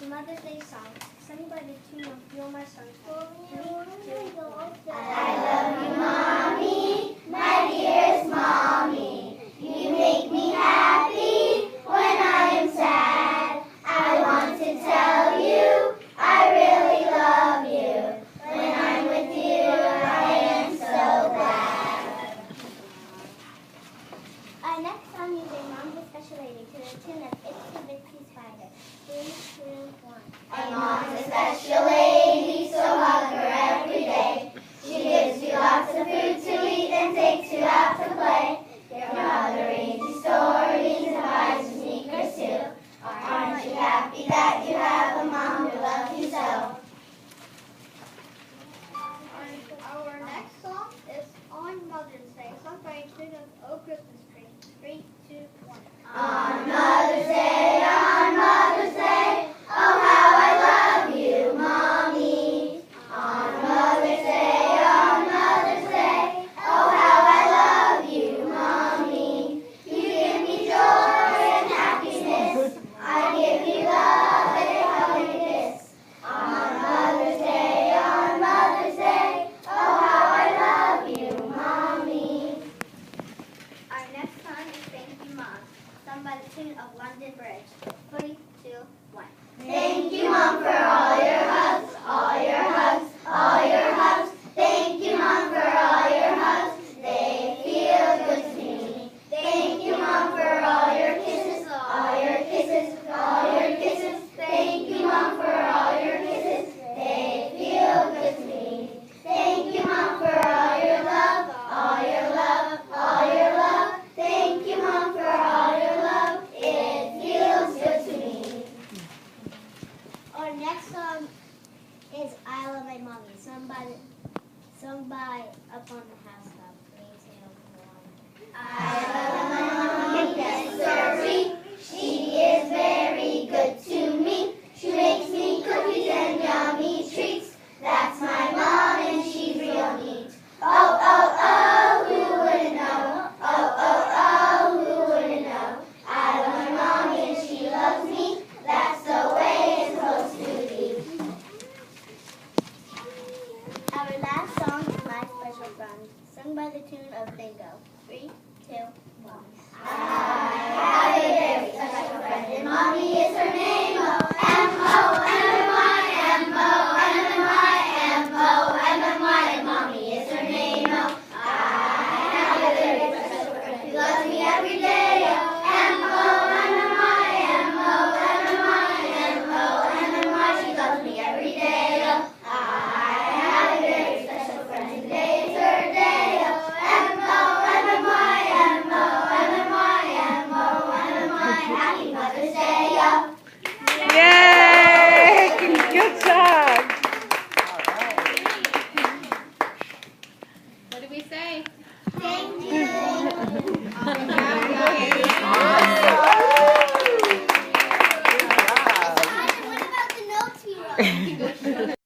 Mother's Day song, sung by the tune of You're My Sunshine. 3, 2, 1. I love you, Mommy, my dearest Mommy. You make me happy when I am sad. I want to tell you I really love you. When I'm with you, I am so glad. Our next song is a Mom's a Special Lady to the tune of It's the Bitsy Spider. 3, 2, 1. My mom's a special lady, so hug her every day. She gives you lots of food to eat and takes you out to play. Your mother reads you stories and buys you sneakers too. Aren't you happy that you have a mom who loves you so? Our next song is On Mother's Day, sung by a tune of Oh Christmas Tree. 3, 2, 1. On Mother's Day, oh how I love you, Mommy. On Mother's Day, oh how I love you, Mommy. You give me joy and happiness. I give you love and a hug and a kiss. On Mother's Day, oh how I love you, Mommy. Our next song is Thank You Mom, sung by the tune of London Bridge. 3, 2, 1. Thank you, Mom, for all your hugs, all your hugs, all your hugs. Thank you, Mom, for all your hugs. They feel good to me. Thank you, Mom, for all your kisses, all your kisses, all your kisses. Thank you, Mom, for all your kisses. They feel good to me. Thank you, Mom, for all your love, all your love, all your love. Thank you, Mom, for all your love. It feels good to me. Our next song is I Love My Mommy, sung by Up on the Housetop. 3, 2, 1. I love my mommy, yes sirree. She is very good to me. She makes me cookies and yummy treats. That's my mom and she's real neat. Oh, oh, oh, who wouldn't know? Oh, oh, oh, who wouldn't know? I love my mommy and she loves me. That's the way it's supposed to be. Our last song is My Special Friend, sung by the tune of Bingo. 3, 2, 1. I have a very special friend and mommy is her name. M-O-M-M-I, M-O-M-M-I, M-O-M-M-I, and mommy is her name. I have a very special friend who loves me every day. M-O-M-M-I, M-O-M-M-I, M-O-M-M-I, she loves me every day. I have a very special friend, today is her day. M-O-M-M-I, M-O-M-M-I, M-O-M-M-I, happy Mother's Day. Yay! Good job. What did we say? Thank you. Awesome.